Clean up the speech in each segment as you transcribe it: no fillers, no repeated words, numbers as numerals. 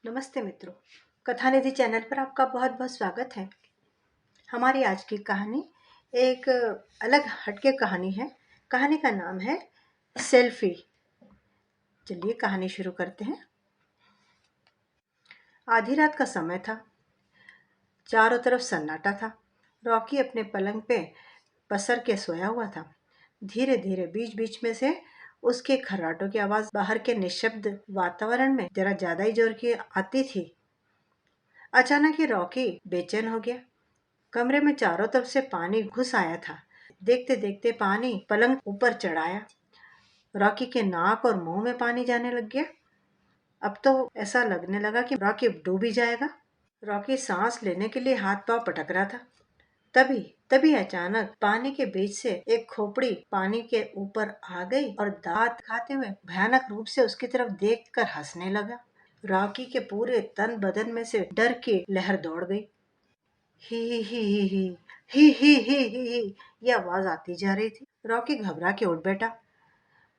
नमस्ते मित्रों, कथानिधि चैनल पर आपका बहुत बहुत स्वागत है। हमारी आज की कहानी एक अलग हटके कहानी है। कहानी का नाम है सेल्फी। चलिए कहानी शुरू करते हैं। आधी रात का समय था। चारों तरफ सन्नाटा था। रॉकी अपने पलंग पे पसर के सोया हुआ था। धीरे धीरे बीच बीच में से उसके खर्राटों की आवाज बाहर के निशब्द वातावरण में जरा ज्यादा ही जोर की आती थी। अचानक ही रॉकी बेचैन हो गया। कमरे में चारों तरफ से पानी घुस आया था। देखते देखते पानी पलंग ऊपर चढ़ाया। रॉकी के नाक और मुंह में पानी जाने लग गया। अब तो ऐसा लगने लगा कि रॉकी डूब ही जाएगा। रॉकी सांस लेने के लिए हाथ पांव पटक रहा था। तभी तभी अचानक पानी के बीच से एक खोपड़ी पानी के ऊपर आ गई और दांत खाते हुए भयानक रूप से उसकी तरफ देखकर हंसने लगा। रॉकी के पूरे तन बदन में से डर की लहर दौड़ गई। ही ही ही ही ही ही ये आवाज आती जा रही थी। रॉकी घबरा के उठ बैठा।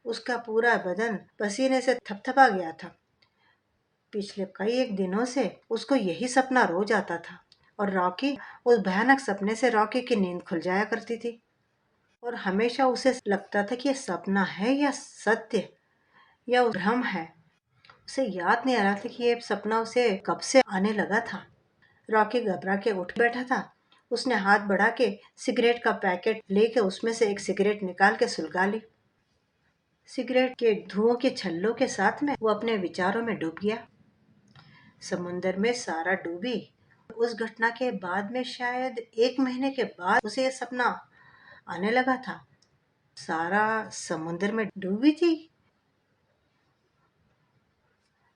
उसका पूरा बदन पसीने से थपथपा गया था। पिछले कई एक दिनों से उसको यही सपना रोज आता था और रॉकी उस भयानक सपने से रॉकी की नींद खुल जाया करती थी और हमेशा उसे लगता था कि यह सपना है या सत्य या भ्रम है। उसे याद नहीं आ रहा था कि यह सपना उसे कब से आने लगा था। रॉकी घबरा के उठ बैठा था। उसने हाथ बढ़ा के सिगरेट का पैकेट लेके उसमें से एक सिगरेट निकाल के सुलगा ली। सिगरेट के धुओं के छल्लों के साथ में वो अपने विचारों में डूब गया। समुंदर में सारा डूबी। उस घटना के बाद में शायद एक महीने के बाद उसे यह सपना आने लगा था। सारा समुंदर में डूबी थी।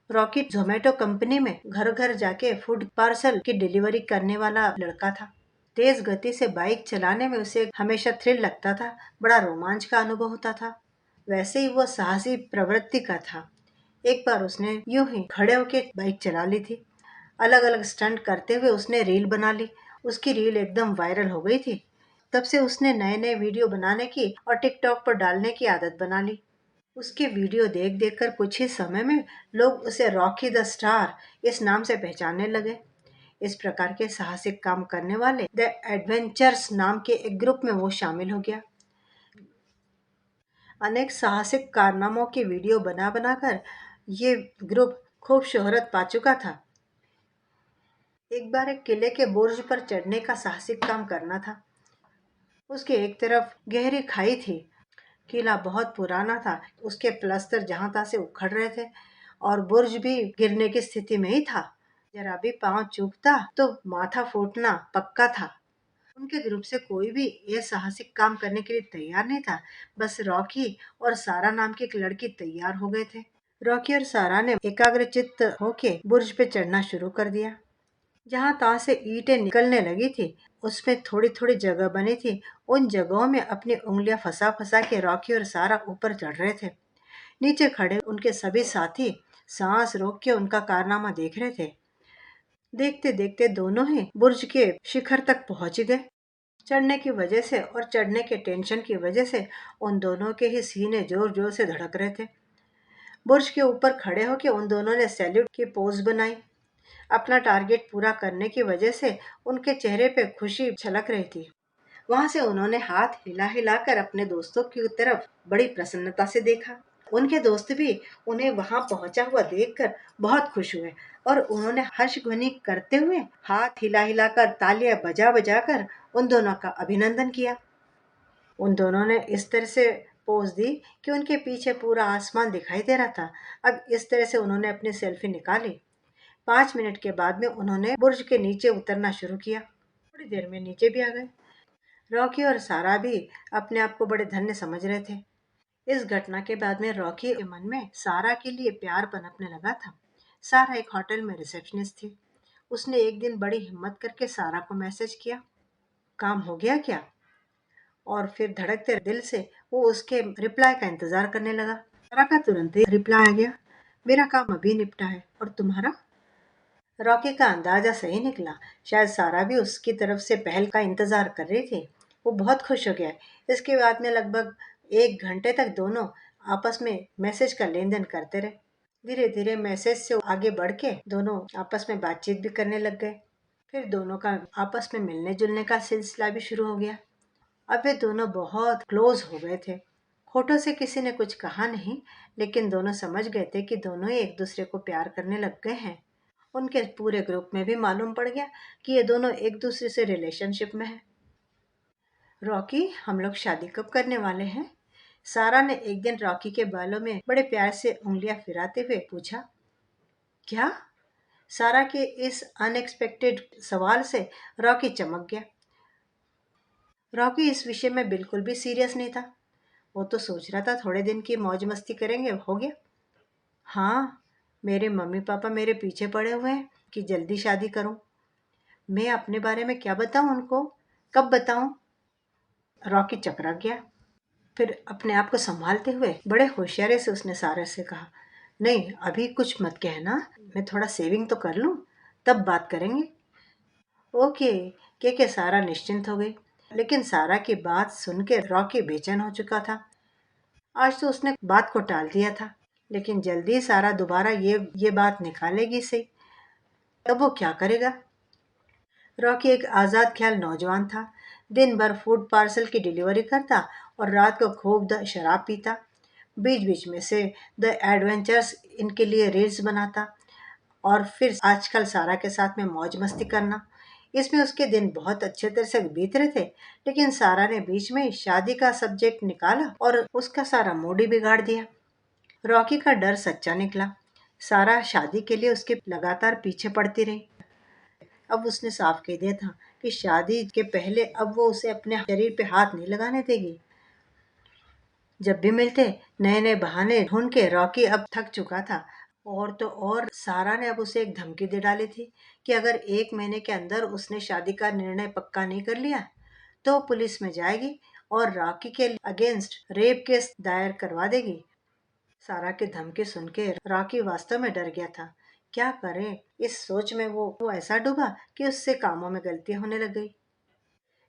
रॉकी जोमेटो कंपनी में घर घर जाके फूड पार्सल की डिलीवरी करने वाला लड़का था। तेज गति से बाइक चलाने में उसे हमेशा थ्रिल लगता था। बड़ा रोमांच का अनुभव होता था। वैसे ही वो साहसी प्रवृत्ति का था। एक बार उसने यूं ही खड़े होके बाइक चला ली थी। अलग अलग स्टंट करते हुए उसने रील बना ली। उसकी रील एकदम वायरल हो गई थी। तब से उसने नए नए वीडियो बनाने की और टिकटॉक पर डालने की आदत बना ली। उसके वीडियो देख देख कर कुछ ही समय में लोग उसे रॉकी द स्टार इस नाम से पहचानने लगे। इस प्रकार के साहसिक काम करने वाले द एडवेंचर्स नाम के एक ग्रुप में वो शामिल हो गया। अनेक साहसिक कारनामों के वीडियो बना बनाकर ये ग्रुप खूब शोहरत पा चुका था। एक बार एक किले के बुर्ज पर चढ़ने का साहसिक काम करना था। उसके एक तरफ गहरी खाई थी। किला बहुत पुराना था। उसके प्लस्तर जहां तहां से उखड़ रहे थे और बुर्ज भी गिरने की स्थिति में ही था। जरा भी पांव चूकता तो माथा फूटना पक्का था। उनके ग्रुप से कोई भी ये साहसिक काम करने के लिए तैयार नहीं था। बस रॉकी और सारा नाम की एक लड़की तैयार हो गए थे। रॉकी और सारा ने एकाग्रचित्त होके बुर्ज पे चढ़ना शुरू कर दिया। जहां तहां से ईंटें निकलने लगी थी उसमें थोड़ी थोड़ी जगह बनी थी। उन जगहों में अपनी उंगलियां फंसा फंसा के रॉकी और सारा ऊपर चढ़ रहे थे। नीचे खड़े उनके सभी साथी सांस रोक के उनका कारनामा देख रहे थे। देखते देखते दोनों ही बुर्ज के शिखर तक पहुंच गए। चढ़ने की वजह से और चढ़ने के टेंशन की वजह से उन दोनों के ही सीने जोर जोर से धड़क रहे थे। बुर्ज के ऊपर खड़े होकर उन दोनों ने सैल्यूट की पोज बनाई। अपना टारगेट पूरा करने की वजह से उनके चेहरे पे खुशी छलक रही थी। वहां से उन्होंने हाथ हिला हिलाकर अपने दोस्तों की तरफ बड़ी प्रसन्नता से देखा। उनके दोस्त भी उन्हें वहां पहुंचा हुआ देखकर बहुत खुश हुए और उन्होंने हर्ष ध्वनि करते हुए हाथ हिला हिलाकर तालियां बजा बजा कर उन दोनों का अभिनंदन किया। उन दोनों ने इस तरह से पोज दी कि उनके पीछे पूरा आसमान दिखाई दे रहा था। अब इस तरह से उन्होंने अपनी सेल्फी निकाली। 5 मिनट के बाद में उन्होंने बुर्ज के नीचे उतरना शुरू किया। थोड़ी देर में नीचे भी आ गए। रॉकी और सारा भी अपने आप को बड़े धन्य समझ रहे थे। इस घटना के बाद में रॉकी के मन में सारा के लिए प्यार पनपने लगा था। सारा एक होटल में रिसेप्शनिस्ट थी। उसने एक दिन बड़ी हिम्मत करके सारा को मैसेज किया, काम हो गया क्या? और फिर धड़कते दिल से वो उसके रिप्लाई का इंतजार करने लगा। सारा का तुरंत ही रिप्लाई आ गया, मेरा काम अभी निपटा है और तुम्हारा? रॉकी का अंदाजा सही निकला। शायद सारा भी उसकी तरफ से पहल का इंतजार कर रही थी। वो बहुत खुश हो गया। इसके बाद में लगभग 1 घंटे तक दोनों आपस में मैसेज का लेन देन करते रहे। धीरे धीरे मैसेज से आगे बढ़ के दोनों आपस में बातचीत भी करने लग गए। फिर दोनों का आपस में मिलने जुलने का सिलसिला भी शुरू हो गया। अब वे दोनों बहुत क्लोज हो गए थे। होठों से किसी ने कुछ कहा नहीं, लेकिन दोनों समझ गए थे कि दोनों ही एक दूसरे को प्यार करने लग गए हैं। उनके पूरे ग्रुप में भी मालूम पड़ गया कि ये दोनों एक दूसरे से रिलेशनशिप में हैं। रॉकी, हम लोग शादी कब करने वाले हैं? सारा ने एक दिन रॉकी के बालों में बड़े प्यार से उंगलियां फिराते हुए पूछा। क्या? सारा के इस अनएक्सपेक्टेड सवाल से रॉकी चमक गया। रॉकी इस विषय में बिल्कुल भी सीरियस नहीं था। वो तो सोच रहा था थोड़े दिन की मौज मस्ती करेंगे, हो गया। हाँ, मेरे मम्मी पापा मेरे पीछे पड़े हुए हैं कि जल्दी शादी करूं। मैं अपने बारे में क्या बताऊं उनको, कब बताऊं? रॉकी चकरा गया। फिर अपने आप को संभालते हुए बड़े होशियारी से उसने सारा से कहा, नहीं अभी कुछ मत कहना, मैं थोड़ा सेविंग तो कर लूं, तब बात करेंगे। ओके, के सारा निश्चिंत हो गई। लेकिन सारा की बात सुन के रॉकी बेचैन हो चुका था। आज तो उसने बात को टाल दिया था, लेकिन जल्दी सारा दोबारा ये बात निकालेगी सही। तब वो क्या करेगा? रॉकी एक आज़ाद ख्याल नौजवान था। दिन भर फूड पार्सल की डिलीवरी करता और रात को खूब शराब पीता। बीच बीच में से द एडवेंचर्स इनके लिए रील्स बनाता और फिर आजकल सारा के साथ में मौज मस्ती करना। इसमें उसके दिन बहुत अच्छे तरह से बीत रहे थे। लेकिन सारा ने बीच में शादी का सब्जेक्ट निकाला और उसका सारा मूड ही बिगाड़ दिया। रॉकी का डर सच्चा निकला। सारा शादी के लिए उसके लगातार पीछे पड़ती रही। अब उसने साफ कह दिया था कि शादी के पहले अब वो उसे अपने शरीर पे हाथ नहीं लगाने देगी। जब भी मिलते नए नए बहाने ढूंढ के रॉकी अब थक चुका था। और तो और सारा ने अब उसे एक धमकी दे डाली थी कि अगर 1 महीने के अंदर उसने शादी का निर्णय पक्का नहीं कर लिया तो पुलिस में जाएगी और रॉकी के अगेंस्ट रेप केस दायर करवा देगी। सारा की धमकी सुन के रॉकी वास्तव में डर गया था। क्या करे? इस सोच में वो ऐसा डूबा कि उससे कामों में गलतियां होने लग गई।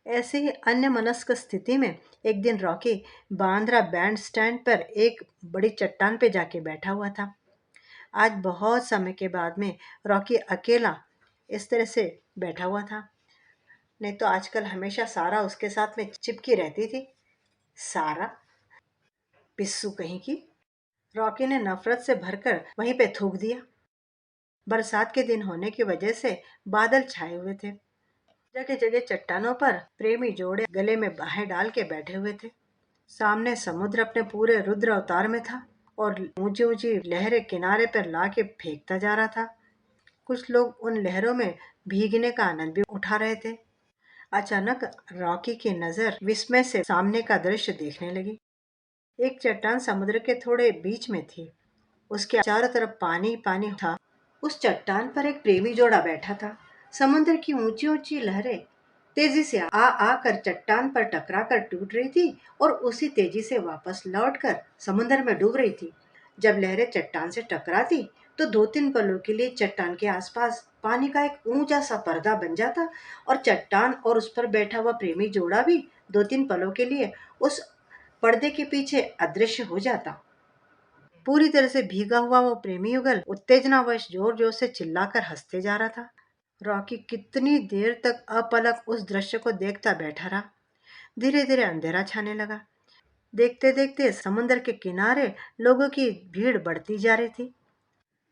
ऐसे ही अन्य मनस्क स्थिति में एक दिन रॉकी बांद्रा बैंड स्टैंड पर एक बड़ी चट्टान पे जाके बैठा हुआ था। आज बहुत समय के बाद में रॉकी अकेला इस तरह से बैठा हुआ था। नहीं तो आजकल हमेशा सारा उसके साथ में चिपकी रहती थी। सारा, पिस्सू कहीं की। रॉकी ने नफरत से भरकर वहीं पे थूक दिया। बरसात के दिन होने की वजह से बादल छाए हुए थे। जगह जगह चट्टानों पर प्रेमी जोड़े गले में बाहें डाल के बैठे हुए थे। सामने समुद्र अपने पूरे रुद्र अवतार में था और ऊंची ऊंची लहरें किनारे पर ला के फेंकता जा रहा था। कुछ लोग उन लहरों में भीगने का आनंद भी उठा रहे थे। अचानक रॉकी की नजर विस्मय से सामने का दृश्य देखने लगी। एक चट्टान समुद्र के थोड़े बीच में थी। उसके चारों तरफ पानी पानी था। उस चट्टान पर एक प्रेमी जोड़ा बैठा था। समुद्र की ऊंची ऊंची लहरें तेजी से आ कर चट्टान पर टकरा कर टूट रही थी और उसी तेजी से वापस लौटकर समुद्र में डूब रही थी। जब लहरें चट्टान से टकराती तो 2-3 पलों के लिए चट्टान के आसपास पानी का एक ऊंचा सा पर्दा बन जाता और चट्टान और उस पर बैठा हुआ प्रेमी जोड़ा भी 2-3 पलों के लिए उस पर्दे के पीछे अदृश्य हो जाता। पूरी तरह से भीगा हुआ वो प्रेमी युगल उत्तेजनावश जोर जोर से चिल्लाकर हंसते जा रहा था। रॉकी कितनी देर तक अपलक उस दृश्य को देखता बैठा रहा। धीरे धीरे अंधेरा छाने लगा। देखते देखते समुद्र के किनारे लोगों की भीड़ बढ़ती जा रही थी।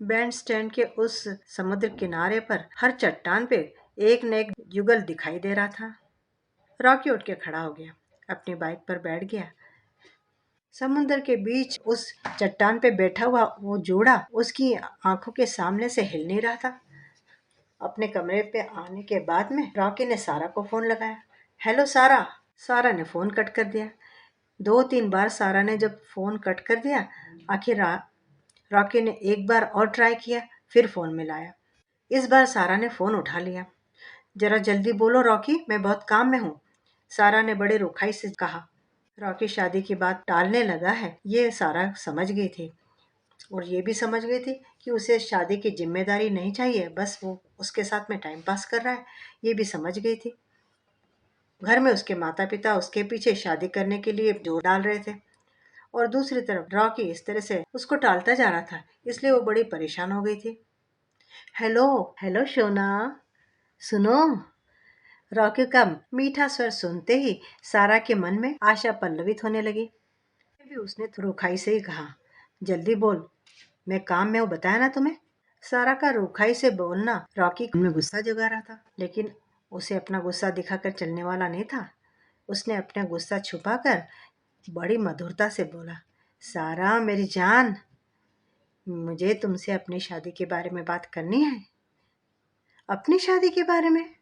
बैंड स्टैंड के उस समुद्र किनारे पर हर चट्टान पे एक न एक युगल दिखाई दे रहा था। रॉकी उठ के खड़ा हो गया, अपनी बाइक पर बैठ गया। समुद्र के बीच उस चट्टान पे बैठा हुआ वो जोड़ा उसकी आंखों के सामने से हिल नहीं रहा था। अपने कमरे पे आने के बाद में रॉकी ने सारा को फोन लगाया। हेलो सारा। सारा ने फोन कट कर दिया। 2-3 बार सारा ने जब फोन कट कर दिया, आखिर रॉकी ने एक बार और ट्राई किया, फिर फोन मिलाया। इस बार सारा ने फोन उठा लिया। जरा जल्दी बोलो रॉकी, मैं बहुत काम में हूँ, सारा ने बड़े रुखाई से कहा। रॉकी शादी की बात टालने लगा है, ये सारा समझ गई थी और ये भी समझ गई थी कि उसे शादी की जिम्मेदारी नहीं चाहिए, बस वो उसके साथ में टाइम पास कर रहा है, ये भी समझ गई थी। घर में उसके माता पिता उसके पीछे शादी करने के लिए जोर डाल रहे थे और दूसरी तरफ रॉकी इस तरह से उसको टालता जा रहा था, इसलिए वो बड़ी परेशान हो गई थी। हेलो हेलो सोना, सुनो। रॉकी का मीठा स्वर सुनते ही सारा के मन में आशा पल्लवित होने लगी। भी उसने रूखाई से ही कहा, जल्दी बोल, मैं काम में हूँ, बताया ना तुम्हें। सारा का रूखाई से बोलना रॉकी में गुस्सा जगा रहा था, लेकिन उसे अपना गुस्सा दिखाकर चलने वाला नहीं था। उसने अपना गुस्सा छुपाकर बड़ी मधुरता से बोला, सारा मेरी जान, मुझे तुमसे अपनी शादी के बारे में बात करनी है। अपनी शादी के बारे में?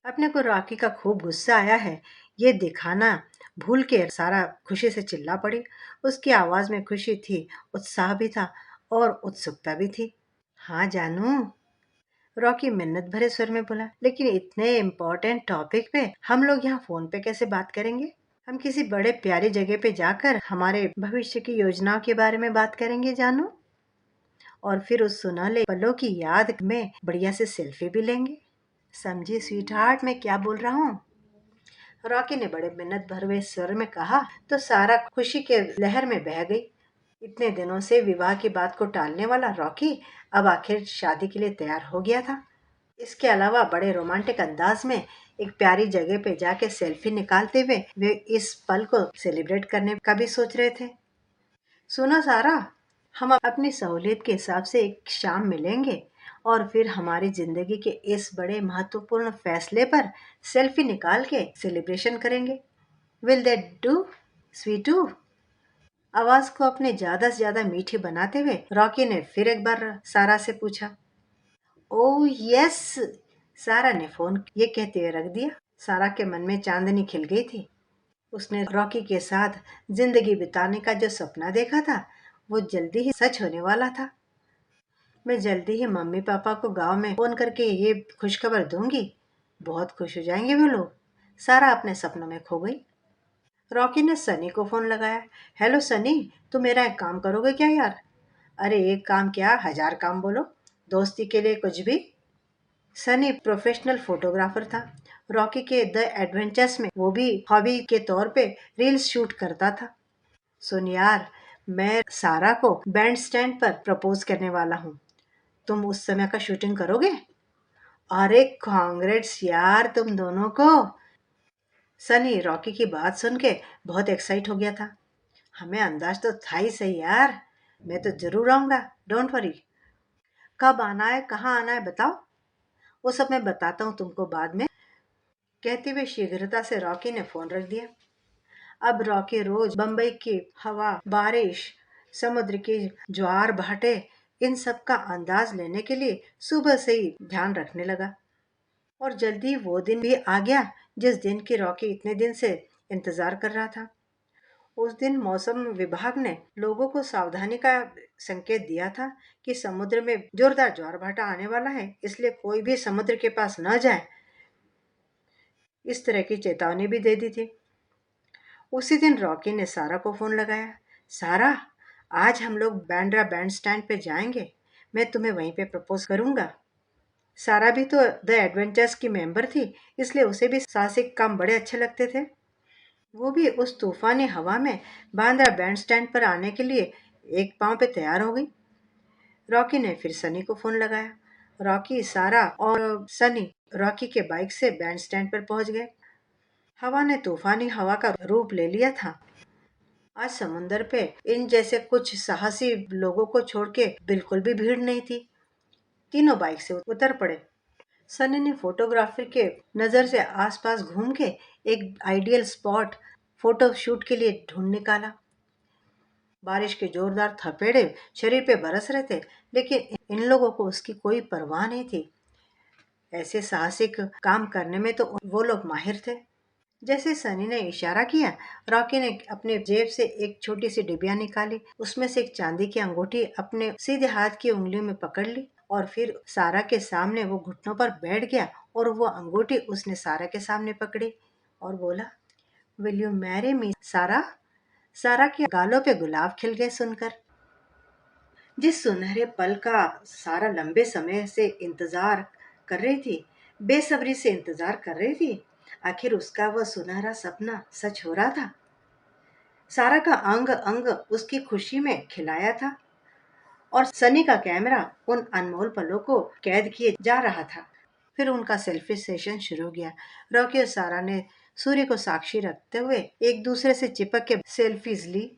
अपने को रॉकी का खूब गुस्सा आया है ये दिखाना भूल के सारा खुशी से चिल्ला पड़ी। उसकी आवाज में खुशी थी, उत्साह भी था और उत्सुकता भी थी। हाँ जानू, रॉकी मिन्नत भरे स्वर में बोला, लेकिन इतने इम्पोर्टेंट टॉपिक पे हम लोग यहाँ फोन पे कैसे बात करेंगे? हम किसी बड़े प्यारी जगह पे जाकर हमारे भविष्य की योजनाओं के बारे में बात करेंगे जानू, और फिर उस सुनहले पलों की याद में बढ़िया से सेल्फी भी लेंगे। समझी स्वीट हार्ट मैं क्या बोल रहा हूँ? रॉकी ने बड़े मिन्नत भरे स्वर में कहा तो सारा खुशी के लहर में बह गई। इतने दिनों से विवाह की बात को टालने वाला रॉकी अब आखिर शादी के लिए तैयार हो गया था। इसके अलावा बड़े रोमांटिक अंदाज में एक प्यारी जगह पे जाके सेल्फी निकालते हुए वे इस पल को सेलिब्रेट करने का भी सोच रहे थे। सुनो सारा, हम अपनी सहूलियत के हिसाब से एक शाम मिलेंगे और फिर हमारी जिंदगी के इस बड़े महत्वपूर्ण फैसले पर सेल्फी निकाल के सेलिब्रेशन करेंगे। Will that do Sweetu? आवाज को अपने ज्यादा से ज्यादा मीठी बनाते हुए रॉकी ने फिर एक बार सारा से पूछा। ओह यस, सारा ने फोन ये कहते हुए रख दिया। सारा के मन में चांदनी खिल गई थी। उसने रॉकी के साथ जिंदगी बिताने का जो सपना देखा था वो जल्दी ही सच होने वाला था। मैं जल्दी ही मम्मी पापा को गांव में फोन करके ये खुशखबर दूंगी, बहुत खुश हो जाएंगे वो लोग। सारा अपने सपनों में खो गई। रॉकी ने सनी को फोन लगाया। हेलो सनी, तुम मेरा एक काम करोगे क्या यार? अरे एक काम क्या, 1000 काम बोलो, दोस्ती के लिए कुछ भी। सनी प्रोफेशनल फोटोग्राफर था। रॉकी के द एडवेंचर्स में वो भी हॉबी के तौर पे रील्स शूट करता था। सुन यार, मैं सारा को बैंड स्टैंड पर प्रपोज करने वाला हूँ, तुम उस समय का शूटिंग करोगे? अरे कांग्रेट्स यार तुम दोनों को। सनी रॉकी की बात सुन के बहुत एक्साइट हो गया था। हमें अंदाज तो था ही सही यार, मैं तो जरूर आऊंगा, डोंट वरी। कब आना है, कहाँ आना है बताओ, वो सब मैं बताता हूँ तुमको बाद में, कहते हुए शीघ्रता से रॉकी ने फोन रख दिया। अब रॉकी रोज बम्बई की हवा, बारिश, समुद्र की ज्वार भाटे, इन सब का अंदाज लेने के लिए सुबह से ही ध्यान रखने लगा। और जल्दी वो दिन भी आ गया जिस दिन की रॉकी इतने दिन से इंतजार कर रहा था। उस दिन मौसम विभाग ने लोगों को सावधानी का संकेत दिया था कि समुद्र में जोरदार ज्वार भाटा आने वाला है, इसलिए कोई भी समुद्र के पास न जाए, इस तरह की चेतावनी भी दे दी थी। उसी दिन रॉकी ने सारा को फोन लगाया। सारा, आज हम लोग बैंड्रा बैंड स्टैंड पे जाएंगे, मैं तुम्हें वहीं पे प्रपोज करूंगा। सारा भी तो द एडवेंचर्स की मेंबर थी, इसलिए उसे भी साहसिक काम बड़े अच्छे लगते थे। वो भी उस तूफानी हवा में बांद्रा बैंड स्टैंड पर आने के लिए एक पांव पे तैयार हो गई। रॉकी ने फिर सनी को फोन लगाया। रॉकी, सारा और सनी रॉकी के बाइक से बैंड स्टैंड पर पहुंच गए। हवा ने तूफानी हवा का रूप ले लिया था। आज समुंदर पे इन जैसे कुछ साहसी लोगों को छोड़ के बिल्कुल भी भीड़ नहीं थी। तीनों बाइक से उतर पड़े। सनी ने फोटोग्राफर के नजर से आसपास घूम के एक आइडियल स्पॉट फोटो शूट के लिए ढूंढ निकाला। बारिश के जोरदार थपेड़े शरीर पे बरस रहे थे, लेकिन इन लोगों को उसकी कोई परवाह नहीं थी। ऐसे साहसिक काम करने में तो वो लोग माहिर थे। जैसे सनी ने इशारा किया, रॉकी ने अपने जेब से एक छोटी सी डिबिया निकाली, उसमें से एक चांदी की अंगूठी अपने सीधे हाथ की उंगलियों में पकड़ ली और फिर सारा के सामने वो घुटनों पर बैठ गया और वो अंगूठी उसने सारा के सामने पकड़ी और बोला, विल यू मैरी मी सारा? सारा के गालों पे गुलाब खिल गए सुनकर। जिस सुनहरे पल का सारा लंबे समय से इंतजार कर रही थी, बेसब्री से इंतजार कर रही थी, आखिर उसका वह सुनहरा सपना सच हो रहा था। सारा का अंग अंग उसकी खुशी में खिलाया था और सनी का कैमरा उन अनमोल पलों को कैद किए जा रहा था। फिर उनका सेल्फी सेशन शुरू हो गया। रॉकी और सारा ने सूर्य को साक्षी रखते हुए एक दूसरे से चिपक के सेल्फीज ली।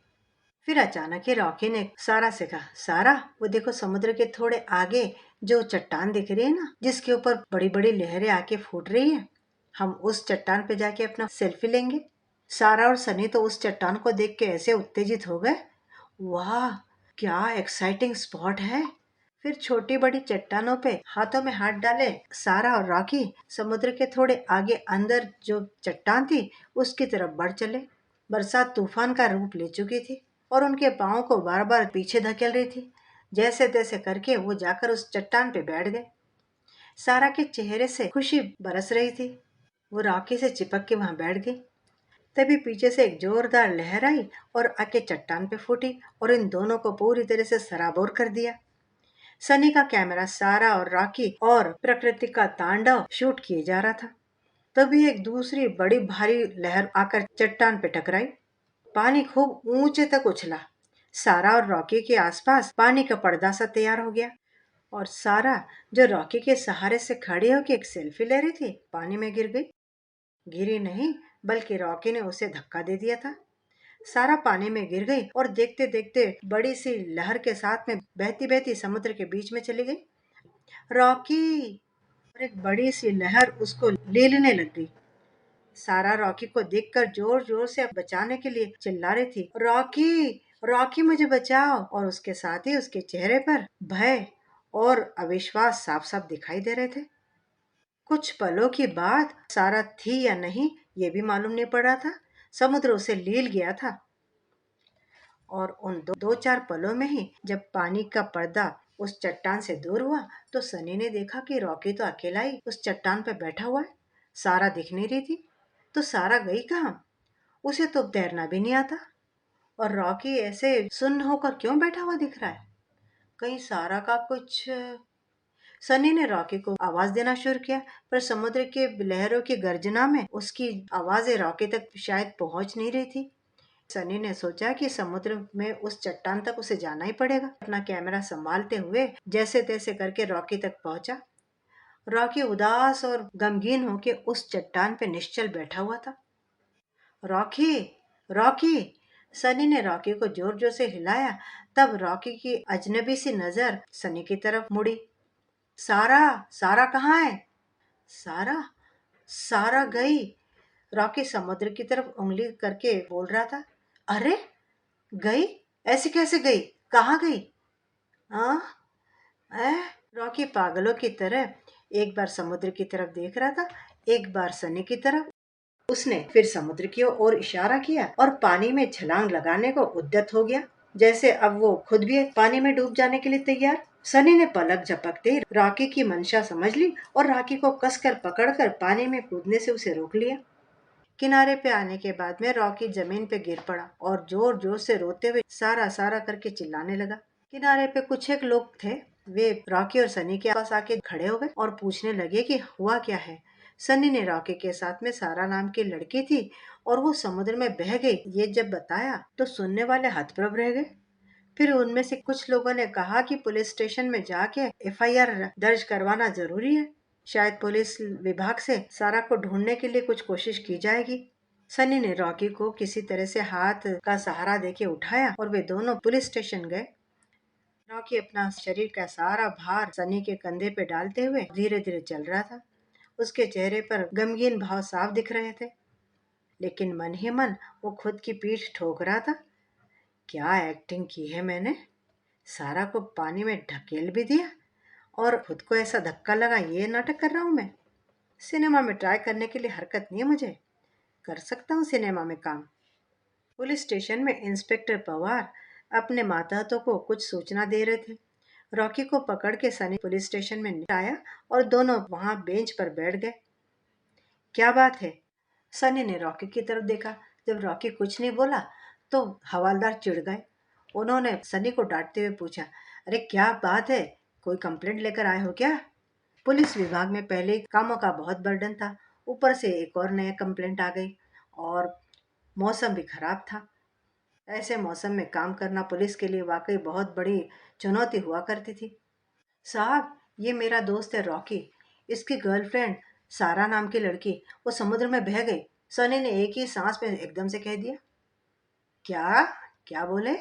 फिर अचानक ही रॉकी ने सारा से कहा, सारा वो देखो समुद्र के थोड़े आगे जो चट्टान दिख रही है ना, जिसके ऊपर बड़ी बड़ी लहरें आके फूट रही है, हम उस चट्टान पे जाके अपना सेल्फी लेंगे। सारा और सनी तो उस चट्टान को देख के ऐसे उत्तेजित हो गए, वाह क्या एक्साइटिंग स्पॉट है। फिर छोटी बड़ी चट्टानों पे हाथों में हाथ डाले सारा और रॉकी समुद्र के थोड़े आगे अंदर जो चट्टान थी उसकी तरफ बढ़ चले। बरसात तूफान का रूप ले चुकी थी और उनके पाँव को बार बार पीछे धकेल रही थी। जैसे तैसे करके वो जाकर उस चट्टान पे बैठ गए। सारा के चेहरे से खुशी बरस रही थी। वो रॉकी से चिपक के वहां बैठ गई। तभी पीछे से एक जोरदार लहर आई और आके चट्टान पे फूटी और इन दोनों को पूरी तरह से सराबोर कर दिया। सनी का कैमरा सारा और रॉकी और प्रकृति का तांडव शूट किए जा रहा था। तभी एक दूसरी बड़ी भारी लहर आकर चट्टान पे टकराई। पानी खूब ऊंचे तक उछला। सारा और रॉकी के आसपास पानी का पर्दा सा तैयार हो गया और सारा जो रॉकी के सहारे से खड़ी होकर एक सेल्फी ले रही थी पानी में गिर गई। गिरी नहीं, बल्कि रॉकी ने उसे धक्का दे दिया था। सारा पानी में गिर गई और देखते देखते बड़ी सी लहर के साथ में बहती बहती समुद्र के बीच में चली गई। रॉकी! और एक बड़ी सी लहर उसको ले लेने लग गई। सारा रॉकी को देखकर जोर जोर से बचाने के लिए चिल्ला रही थी, रॉकी रॉकी मुझे बचाओ। और उसके साथ ही उसके चेहरे पर भय और अविश्वास साफ साफ दिखाई दे रहे थे। कुछ पलों की बात सारा थी या नहीं ये भी मालूम नहीं पड़ रहा था। समुद्र उसे लील गया था और उन दो चार पलों में ही जब पानी का पर्दा उस चट्टान से दूर हुआ तो सनी ने देखा कि रॉकी तो अकेला ही उस चट्टान पर बैठा हुआ है। सारा दिख नहीं रही थी। तो सारा गई कहाँ? उसे तो तैरना भी नहीं आता और रॉकी ऐसे सुन्न होकर क्यों बैठा हुआ दिख रहा है? कहीं सारा का कुछ। सनी ने रॉकी को आवाज देना शुरू किया, पर समुद्र के लहरों की गर्जना में उसकी आवाजें रॉकी तक शायद पहुंच नहीं रही थी। सनी ने सोचा कि समुद्र में उस चट्टान तक उसे जाना ही पड़ेगा। अपना कैमरा संभालते हुए जैसे तैसे करके रॉकी तक पहुंचा। रॉकी उदास और गमगीन होकर उस चट्टान पे निश्चल बैठा हुआ था। रॉकी! रॉकी! सनी ने रॉकी को जोर जोर से हिलाया। तब रॉकी की अजनबी सी नजर सनी की तरफ मुड़ी। सारा! सारा कहाँ है? सारा! सारा गई। रॉकी समुद्र की तरफ उंगली करके बोल रहा था। अरे गई? ऐसे कैसे गई? कहाँ गई? हाँ? ऐ? रॉकी पागलों की तरह एक बार समुद्र की तरफ देख रहा था, एक बार सनी की तरफ। उसने फिर समुद्र की ओर इशारा किया और पानी में छलांग लगाने को उद्यत हो गया, जैसे अब वो खुद भी पानी में डूब जाने के लिए तैयार। सनी ने पलक झपकते ही रॉकी की मंशा समझ ली और रॉकी को कसकर पकड़कर पानी में कूदने से उसे रोक लिया। किनारे पे आने के बाद में रॉकी जमीन पे गिर पड़ा और जोर जोर से रोते हुए सारा सारा करके चिल्लाने लगा। किनारे पे कुछ एक लोग थे। वे रॉकी और सनी के पास आके खड़े हो गए और पूछने लगे कि हुआ क्या है। सनी ने रॉकी के साथ में सारा नाम की लड़की थी और वो समुद्र में बह गई ये जब बताया तो सुनने वाले हतप्रभ रह गए। फिर उनमें से कुछ लोगों ने कहा कि पुलिस स्टेशन में जाके एफआईआर दर्ज करवाना जरूरी है। शायद पुलिस विभाग से सारा को ढूंढने के लिए कुछ कोशिश की जाएगी। सनी ने रॉकी को किसी तरह से हाथ का सहारा देके उठाया और वे दोनों पुलिस स्टेशन गए। रॉकी अपना शरीर का सारा भार सनी के कंधे पे डालते हुए धीरे धीरे चल रहा था। उसके चेहरे पर गमगीन भाव साफ दिख रहे थे, लेकिन मन ही मन वो खुद की पीठ ठोक रहा था। क्या एक्टिंग की है मैंने? सारा को पानी में ढकेल भी दिया और खुद को ऐसा धक्का लगा, ये नाटक कर रहा हूँ मैं। सिनेमा में ट्राई करने के लिए हरकत नहीं है मुझे। कर सकता हूँ सिनेमा में काम। पुलिस स्टेशन में इंस्पेक्टर पवार अपने मातहतों को कुछ सूचना दे रहे थे। रॉकी को पकड़ के सनी पुलिस स्टेशन में आया और दोनों वहां बेंच पर बैठ गए। क्या बात है? सनी ने रॉकी की तरफ देखा। जब रॉकी कुछ नहीं बोला तो हवालदार चिढ़ गए। उन्होंने सनी को डांटते हुए पूछा, अरे क्या बात है, कोई कंप्लेंट लेकर आए हो क्या? पुलिस विभाग में पहले ही कामों का बहुत बर्डन था, ऊपर से एक और नया कंप्लेंट आ गई और मौसम भी खराब था। ऐसे मौसम में काम करना पुलिस के लिए वाकई बहुत बड़ी चुनौती हुआ करती थी। साहब, ये मेरा दोस्त है रॉकी। इसकी गर्लफ्रेंड सारा नाम की लड़की वो समुद्र में बह गई। सनी ने एक ही सांस में एकदम से कह दिया। क्या? क्या बोले?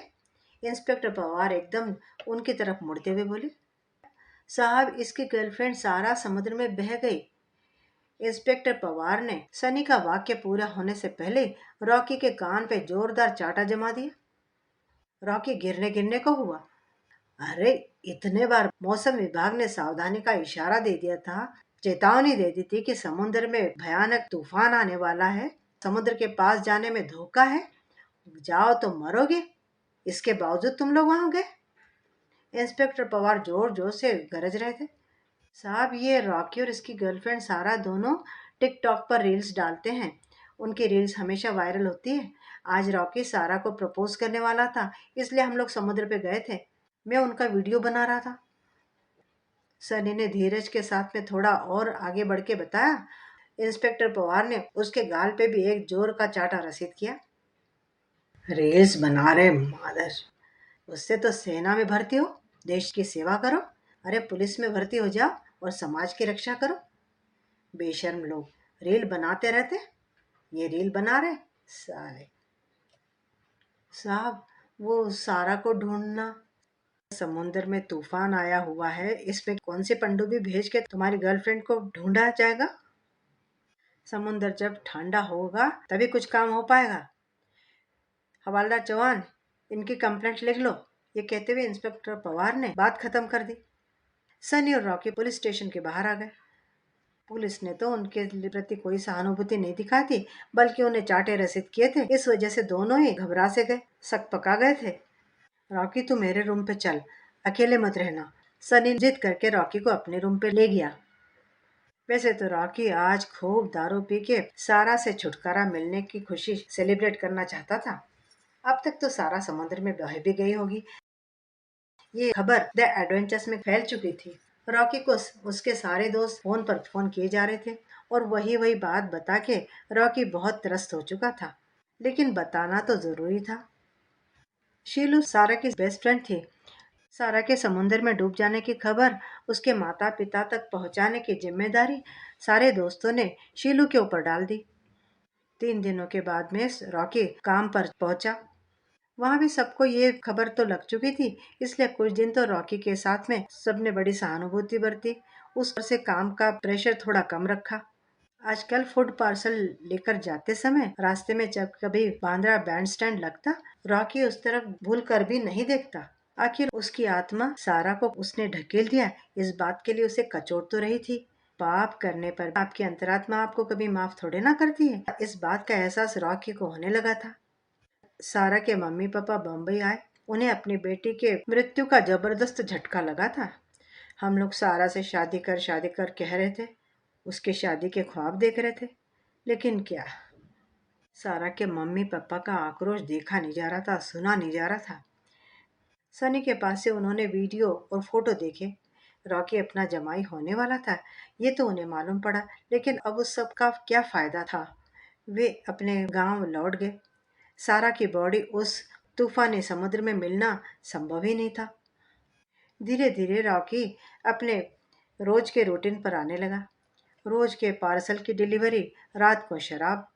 इंस्पेक्टर पवार एकदम उनकी तरफ मुड़ते हुए बोले। साहब, इसकी गर्लफ्रेंड सारा समुद्र में बह गई। इंस्पेक्टर पवार ने सनी का वाक्य पूरा होने से पहले रॉकी के कान पे जोरदार चाटा जमा दिया। रॉकी गिरने गिरने को हुआ। अरे, इतने बार मौसम विभाग ने सावधानी का इशारा दे दिया था, चेतावनी दे दी थी कि समुद्र में भयानक तूफान आने वाला है, समुद्र के पास जाने में धोखा है, जाओ तो मरोगे। इसके बावजूद तुम लोग वहां गए। इंस्पेक्टर पवार जोर जोर से गरज रहे थे। साहब, ये रॉकी और इसकी गर्लफ्रेंड सारा दोनों टिकटॉक पर रील्स डालते हैं। उनकी रील्स हमेशा वायरल होती है। आज रॉकी सारा को प्रपोज करने वाला था, इसलिए हम लोग समुद्र पे गए थे। मैं उनका वीडियो बना रहा था। सनी ने धीरज के साथ में थोड़ा और आगे बढ़ के बताया। इंस्पेक्टर पवार ने उसके गाल पे भी एक जोर का चाटा रसीद किया। रील्स बना रहे मादर, उससे तो सेना में भर्ती हो, देश की सेवा करो। अरे, पुलिस में भर्ती हो जाओ और समाज की रक्षा करो। बेशर्म लोग रील बनाते रहते। ये रील बना रहे साले। साहब, वो सारा को ढूंढना। समुद्र में तूफान आया हुआ है, इसमें कौन सी पनडुब्बी भेज के तुम्हारी गर्लफ्रेंड को ढूंढा जाएगा? समुद्र जब ठंडा होगा तभी कुछ काम हो पाएगा। हवालदार चौहान, इनकी कंप्लेंट लिख लो। ये कहते हुए इंस्पेक्टर पवार ने बात खत्म कर दी। सनी और रॉकी पुलिस स्टेशन के बाहर आ गए। पुलिस ने तो उनके प्रति कोई सहानुभूति नहीं दिखाई थी, बल्कि उन्हें चाटे रसीद किए थे। इस वजह से दोनों ही घबरा से गए, सक पका गए थे। रॉकी, तू मेरे रूम पे चल, अकेले मत रहना। सनी जिद करके रॉकी को अपने रूम पे ले गया। वैसे तो रॉकी आज खूब दारू पी के सारा से छुटकारा मिलने की खुशी सेलिब्रेट करना चाहता था। अब तक तो सारा समुद्र में बह भी गई होगी, ये खबर द एडवेंचर्स में फैल चुकी थी। रॉकी को उसके सारे दोस्त फोन पर फोन किए जा रहे थे और वही वही बात बता के रॉकी बहुत त्रस्त हो चुका था, लेकिन बताना तो जरूरी था। शीलू सारा की बेस्ट फ्रेंड थी। सारा के समुद्र में डूब जाने की खबर उसके माता पिता तक पहुंचाने की जिम्मेदारी सारे दोस्तों ने शीलू के ऊपर डाल दी। 3 दिनों के बाद में रॉकी काम पर पहुंचा। वहां भी सबको ये खबर तो लग चुकी थी, इसलिए कुछ दिन तो रॉकी के साथ में सबने बड़ी सहानुभूति बरती। उस पर से काम का प्रेशर थोड़ा कम रखा। आजकल फूड पार्सल लेकर जाते समय रास्ते में जब कभी बांद्रा बैंड स्टैंड लगता, रॉकी उस तरफ भूल कर भी नहीं देखता। आखिर उसकी आत्मा सारा को उसने ढकेल दिया, इस बात के लिए उसे कचोट तो रही थी। पाप करने पर आपकी अंतरात्मा आपको कभी माफ थोड़े ना करती है, इस बात का एहसास रॉकी को होने लगा था। सारा के मम्मी पापा बम्बई आए। उन्हें अपनी बेटी के मृत्यु का जबरदस्त झटका लगा था। हम लोग सारा से शादी कर कह रहे थे, उसके शादी के ख्वाब देख रहे थे, लेकिन क्या, सारा के मम्मी पापा का आक्रोश देखा नहीं जा रहा था, सुना नहीं जा रहा था। सनी के पास से उन्होंने वीडियो और फोटो देखे। रॉकी अपना जमाई होने वाला था, ये तो उन्हें मालूम पड़ा, लेकिन अब उस सब का क्या फायदा था। वे अपने गांव लौट गए। सारा की बॉडी उस तूफानी समुद्र में मिलना संभव ही नहीं था। धीरे धीरे रॉकी अपने रोज के रूटीन पर आने लगा। रोज के पार्सल की डिलीवरी, रात को शराब,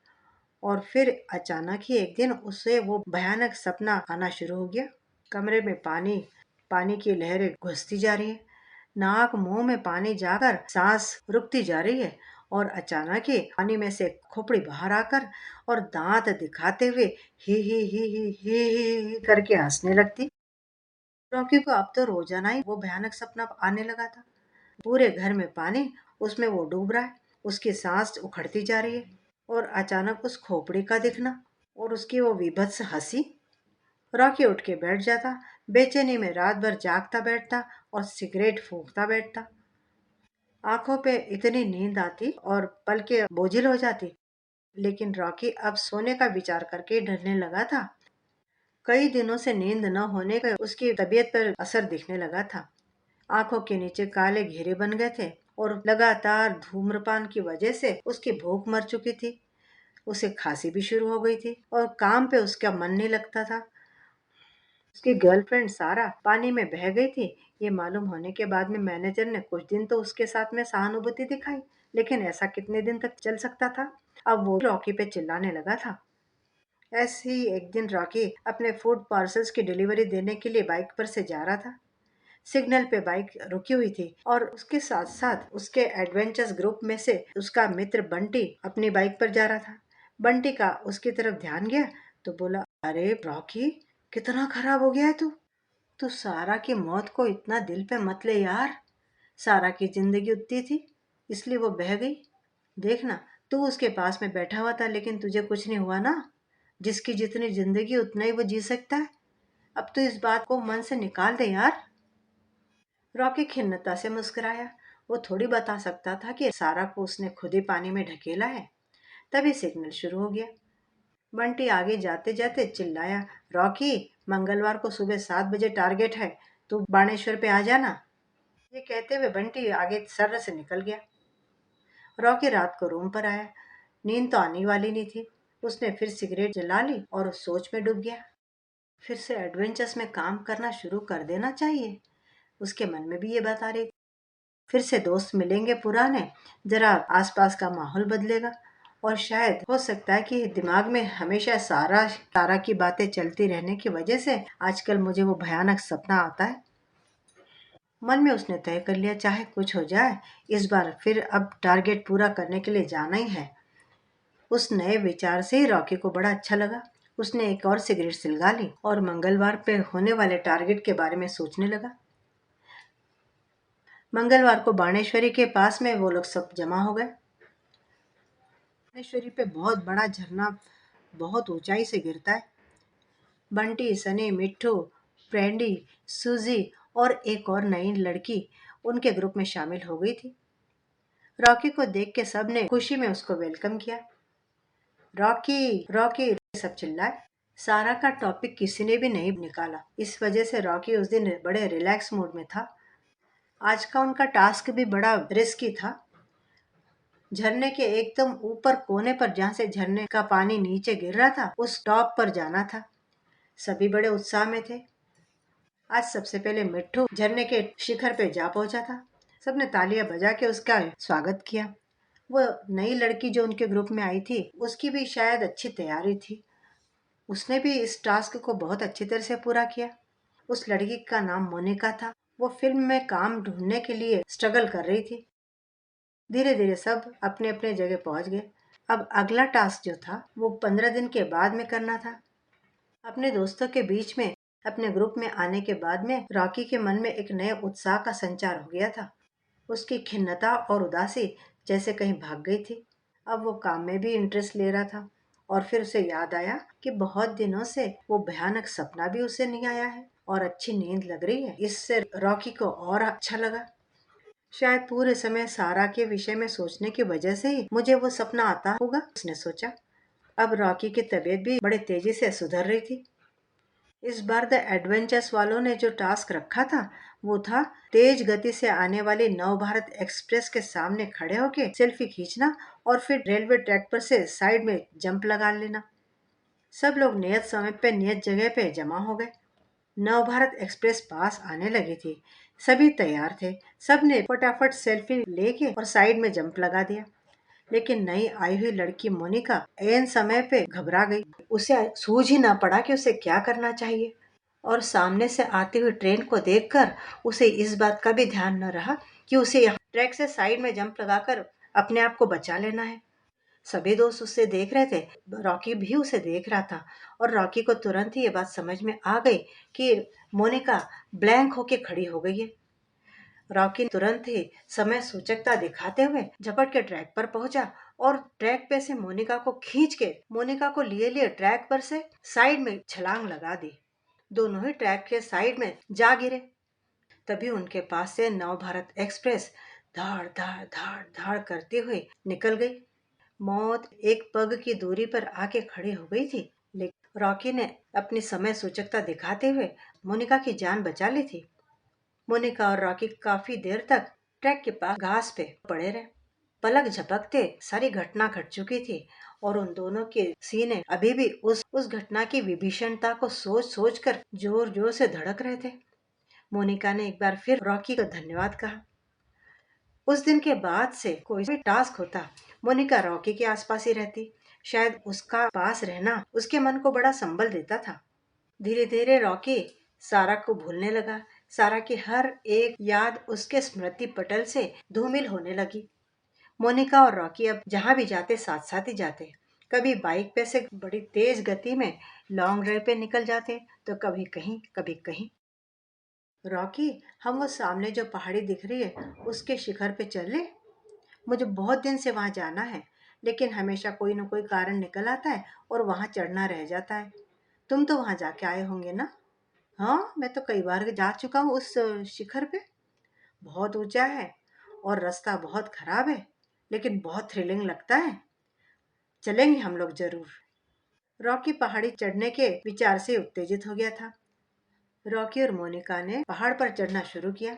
और फिर अचानक ही एक दिन उसे वो भयानक सपना आना शुरू हो गया। कमरे में पानी पानी की लहरें घुसती जा रही है, नाक मुंह में पानी जाकर सांस रुकती जा रही है, और अचानक ही पानी में से खोपड़ी बाहर आकर और दांत दिखाते हुए ही करके हंसने लगती। रॉकी को अब तो रोजाना ही वो भयानक सपना आने लगा था। पूरे घर में पानी, उसमें वो डूब रहा है, उसकी सांस उखड़ती जा रही है, और अचानक उस खोपड़ी का दिखना और उसकी वो विभत्स हंसी। रॉकी उठ के बैठ जाता, बेचैनी में रात भर जागता बैठता और सिगरेट फूंकता बैठता। आंखों पे इतनी नींद आती और पलकें बोझिल हो जाती, लेकिन रॉकी अब सोने का विचार करके डरने लगा था। कई दिनों से नींद न होने का उसकी तबीयत पर असर दिखने लगा था। आंखों के नीचे काले घेरे बन गए थे और लगातार धूम्रपान की वजह से उसकी भूख मर चुकी थी। उसे खांसी भी शुरू हो गई थी और काम पे उसका मन नहीं लगता था। उसकी गर्लफ्रेंड सारा पानी में बह गई थी। ये मालूम होने के बाद में मैनेजर ने कुछ दिन तो उसके साथ में सहानुभूति दिखाई, लेकिन ऐसा कितने दिन तक चल सकता था। अब वो रॉकी पे चिल्लाने लगा था। ऐसे ही एक दिन रॉकी अपने फूड पार्सल्स की डिलीवरी देने के लिए बाइक पर से जा रहा था। सिग्नल पे बाइक रुकी हुई थी और उसके साथ साथ उसके एडवेंचर्स ग्रुप में से उसका मित्र बंटी अपनी बाइक पर जा रहा था। बंटी का उसकी तरफ ध्यान गया तो बोला, अरे रॉकी, कितना खराब हो गया है तू। तू सारा की मौत को इतना दिल पे मत ले यार। सारा की जिंदगी उतनी थी, इसलिए वो बह गई। देखना, तू उसके पास में बैठा हुआ था लेकिन तुझे कुछ नहीं हुआ ना। जिसकी जितनी जिंदगी उतना ही वो जी सकता है। अब तो इस बात को मन से निकाल दे यार। रॉकी खिन्नता से मुस्कुराया। वो थोड़ी बता सकता था कि सारा को उसने खुद ही पानी में ढकेला है। तभी सिग्नल शुरू हो गया। बंटी आगे जाते जाते चिल्लाया, रॉकी, मंगलवार को सुबह 7 बजे टारगेट है, तू बाणेश्वर पे आ जाना। ये कहते हुए बंटी आगे सर्र से निकल गया। रॉकी रात को रूम पर आया। नींद तो आने वाली नहीं थी। उसने फिर सिगरेट जला ली और उस सोच में डूब गया। फिर से एडवेंचर्स में काम करना शुरू कर देना चाहिए। उसके मन में भी ये बात आ रही। फिर से दोस्त मिलेंगे पुराने, जरा आसपास का माहौल बदलेगा। और शायद हो सकता है कि दिमाग में हमेशा सारा तारा की बातें चलती रहने की वजह से आजकल मुझे वो भयानक सपना आता है। मन में उसने तय कर लिया, चाहे कुछ हो जाए, इस बार फिर अब टारगेट पूरा करने के लिए जाना ही है। उस नए विचार से ही रॉकी को बड़ा अच्छा लगा। उसने एक और सिगरेट सुलगा ली और मंगलवार पे होने वाले टारगेट के बारे में सोचने लगा। मंगलवार को बाणेश्वरी के पास में वो लोग सब जमा हो गए। बाणेश्वरी पे बहुत बड़ा झरना बहुत ऊंचाई से गिरता है। बंटी, सनी, मिट्ठू, फ्रेंडी, सूजी और एक और नई लड़की उनके ग्रुप में शामिल हो गई थी। रॉकी को देख के सबने खुशी में उसको वेलकम किया। रॉकी, रॉकी, सब चिल्लाए। सारा का टॉपिक किसी ने भी नहीं निकाला। इस वजह से रॉकी उस दिन बड़े रिलैक्स मूड में था। आज का उनका टास्क भी बड़ा रिस्की था। झरने के एकदम ऊपर कोने पर, जहाँ से झरने का पानी नीचे गिर रहा था, उस टॉप पर जाना था। सभी बड़े उत्साह में थे। आज सबसे पहले मिट्ठू झरने के शिखर पे जा पहुंचा था। सबने तालियां बजा के उसका स्वागत किया। वो नई लड़की जो उनके ग्रुप में आई थी, उसकी भी शायद अच्छी तैयारी थी। उसने भी इस टास्क को बहुत अच्छी तरह से पूरा किया। उस लड़की का नाम मोनिका था। वो फिल्म में काम ढूंढने के लिए स्ट्रगल कर रही थी। धीरे धीरे सब अपने अपने जगह पहुंच गए। अब अगला टास्क जो था वो 15 दिन के बाद में करना था। अपने दोस्तों के बीच में, अपने ग्रुप में आने के बाद में रॉकी के मन में एक नए उत्साह का संचार हो गया था। उसकी खिन्नता और उदासी जैसे कहीं भाग गई थी। अब वो काम में भी इंटरेस्ट ले रहा था। और फिर उसे याद आया कि बहुत दिनों से वो भयानक सपना भी उसे नहीं आया है और अच्छी नींद लग रही है। इससे रॉकी को और अच्छा लगा। शायद पूरे समय सारा के विषय में सोचने की वजह से ही मुझे वो सपना आता होगा, उसने सोचा। अब रॉकी की तबीयत भी बड़े तेजी से सुधर रही थी। इस बार द एडवेंचर्स वालों ने जो टास्क रखा था वो था तेज गति से आने वाली नव भारत एक्सप्रेस के सामने खड़े होके सेल्फी खींचना और फिर रेलवे ट्रैक पर से साइड में जंप लगा लेना। सब लोग नियत समय पे नियत जगह पे जमा हो गए। नव भारत एक्सप्रेस पास आने लगी थी। सभी तैयार थे। सब ने फटाफट सेल्फी लेके और साइड में जंप लगा दिया। लेकिन नई आई हुई लड़की मोनिका ऐन समय पे घबरा गई। उसे सूझ ही ना पड़ा कि उसे क्या करना चाहिए। और सामने से आती हुई ट्रेन को देखकर उसे इस बात का भी ध्यान न रहा कि उसे यहाँ ट्रैक से साइड में जंप लगाकर अपने आप को बचा लेना है। सभी दोस्त उससे देख रहे थे। रॉकी भी उसे देख रहा था। और रॉकी को तुरंत ही ये बात समझ में आ गई कि मोनिका ब्लैंक होके खड़ी हो गई है। रॉकी तुरंत ही समय सूचकता दिखाते हुए झपट के ट्रैक पर पहुंचा और ट्रैक पे से मोनिका को खींच के मोनिका को लिए लिए ट्रैक पर से साइड में छलांग लगा दी। दोनों ही ट्रैक के साइड में जा गिरे। तभी उनके पास से नव भारत एक्सप्रेस धाड़ धाड़ धाड़ धाड़ करते हुए निकल गई। मौत एक पग की दूरी पर आके खड़ी हो गई थी। लेकिन रॉकी ने अपनी समय सूचकता दिखाते हुए मोनिका की जान बचा ली थी। मोनिका और रॉकी काफी देर तक ट्रैक के पास घास पे पड़े रहे। पलक झपकते सारी घटना घट चुकी थी और उन दोनों के सीने अभी भी उस घटना की विभीषणता को सोच सोच कर जोर जोर से धड़क रहे थे। मोनिका ने एक बार फिर रॉकी को धन्यवाद कहा। उस दिन के बाद से कोई भी टास्क होता, मोनिका रॉकी के आसपास ही रहती। शायद उसका पास रहना उसके मन को बड़ा संबल देता था। धीरे धीरे रॉकी सारा को भूलने लगा। सारा की हर एक याद उसके स्मृति पटल से धूमिल होने लगी। मोनिका और रॉकी अब जहाँ भी जाते साथ साथ ही जाते। कभी बाइक पे से बड़ी तेज गति में लॉन्ग ड्राइव पे निकल जाते, तो कभी कहीं कभी कहीं। रॉकी, हम वो सामने जो पहाड़ी दिख रही है उसके शिखर पे चले। मुझे बहुत दिन से वहां जाना है, लेकिन हमेशा कोई ना कोई कारण निकल आता है और वहां चढ़ना रह जाता है। तुम तो वहां जाके आए होंगे ना? हाँ, मैं तो कई बार जा चुका हूँ उस शिखर पे। बहुत ऊंचा है और रास्ता बहुत खराब है, लेकिन बहुत थ्रिलिंग लगता है। चलेंगे हम लोग जरूर। रॉकी पहाड़ी चढ़ने के विचार से उत्तेजित हो गया था। रॉकी और मोनिका ने पहाड़ पर चढ़ना शुरू किया।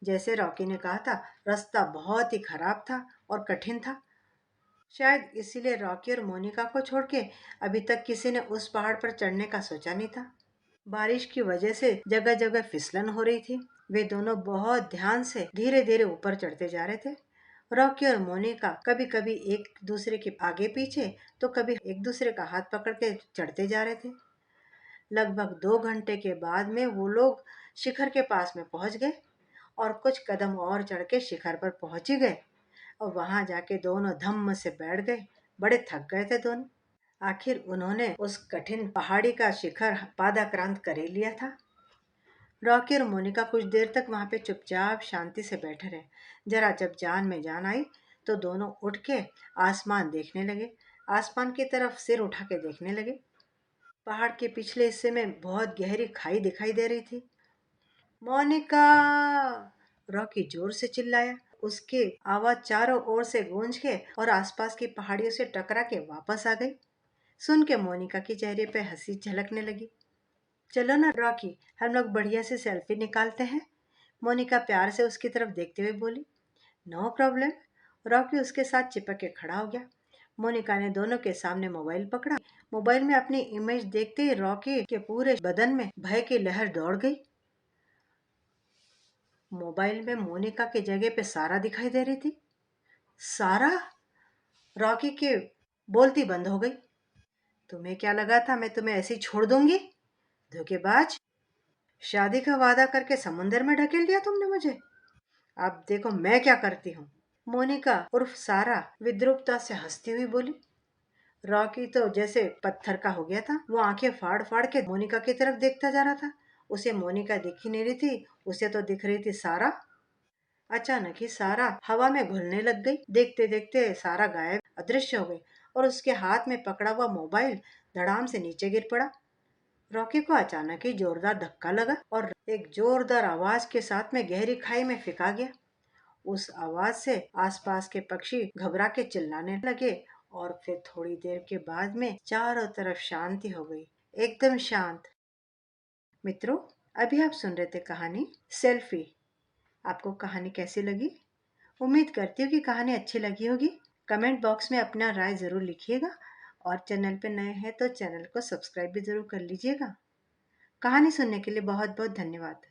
जैसे रॉकी ने कहा था, रास्ता बहुत ही खराब था और कठिन था। शायद इसीलिए रॉकी और मोनिका को छोड़ के अभी तक किसी ने उस पहाड़ पर चढ़ने का सोचा नहीं था। बारिश की वजह से जगह जगह फिसलन हो रही थी। वे दोनों बहुत ध्यान से धीरे धीरे ऊपर चढ़ते जा रहे थे। रॉकी और मोनिका कभी कभी एक दूसरे के आगे पीछे, तो कभी एक दूसरे का हाथ पकड़ के चढ़ते जा रहे थे। लगभग 2 घंटे के बाद में वो लोग शिखर के पास में पहुंच गए और कुछ कदम और चढ़ के शिखर पर पहुंच ही गए और वहां जाके दोनों धम्म से बैठ गए। बड़े थक गए थे दोनों। आखिर उन्होंने उस कठिन पहाड़ी का शिखर पादाक्रांत कर ही लिया था। रॉकी और मोनिका कुछ देर तक वहां पे चुपचाप शांति से बैठे रहे। जरा जब जान में जान आई तो दोनों उठ के आसमान देखने लगे। आसमान की तरफ सिर उठा के देखने लगे। पहाड़ के पिछले हिस्से में बहुत गहरी खाई दिखाई दे रही थी। मोनिका! रॉकी जोर से चिल्लाया। उसकी आवाज चारों ओर से गूंज के और आसपास की पहाड़ियों से टकरा के वापस आ गई। सुन के मोनिका के चेहरे पे हंसी झलकने लगी। चलो ना रॉकी, हम लोग बढ़िया से सेल्फी निकालते हैं। मोनिका प्यार से उसकी तरफ देखते हुए बोली। No problem. रॉकी उसके साथ चिपक के खड़ा हो गया। मोनिका ने दोनों के सामने मोबाइल पकड़ा। मोबाइल में अपनी इमेज देखते ही रॉकी के पूरे बदन में भय की लहर दौड़ गई। मोबाइल में मोनिका की जगह पे सारा दिखाई दे रही थी। सारा! रॉकी की बोलती बंद हो गई। तुम्हें क्या लगा था मैं तुम्हें ऐसे ही छोड़ दूंगी? धोखेबाज! शादी का वादा करके समुंदर में ढकेल दिया तुमने मुझे। अब देखो मैं क्या करती हूँ। मोनिका उर्फ सारा विद्रूपता से हंसती हुई बोली। रॉकी तो जैसे पत्थर का हो गया था। वो आंखें फाड़ फाड़ के मोनिका की तरफ देखता जा रहा था। उसे मोनिका दिख ही नहीं रही थी, उसे तो दिख रही थी सारा। अचानक ही सारा हवा में घुलने लग गई। देखते देखते सारा गायब, अदृश्य हो गई और उसके हाथ में पकड़ा हुआ मोबाइल धड़ाम से नीचे गिर पड़ा। रॉकी को अचानक ही जोरदार धक्का लगा और एक जोरदार आवाज के साथ में गहरी खाई में फेंका गया। उस आवाज से आसपास के पक्षी घबरा के चिल्लाने लगे और फिर थोड़ी देर के बाद में चारों तरफ शांति हो गई, एकदम शांत। मित्रों, अभी आप सुन रहे थे कहानी सेल्फी। आपको कहानी कैसी लगी? उम्मीद करती हूँ कि कहानी अच्छी लगी होगी। कमेंट बॉक्स में अपना राय ज़रूर लिखिएगा और चैनल पे नए हैं तो चैनल को सब्सक्राइब भी ज़रूर कर लीजिएगा। कहानी सुनने के लिए बहुत बहुत धन्यवाद।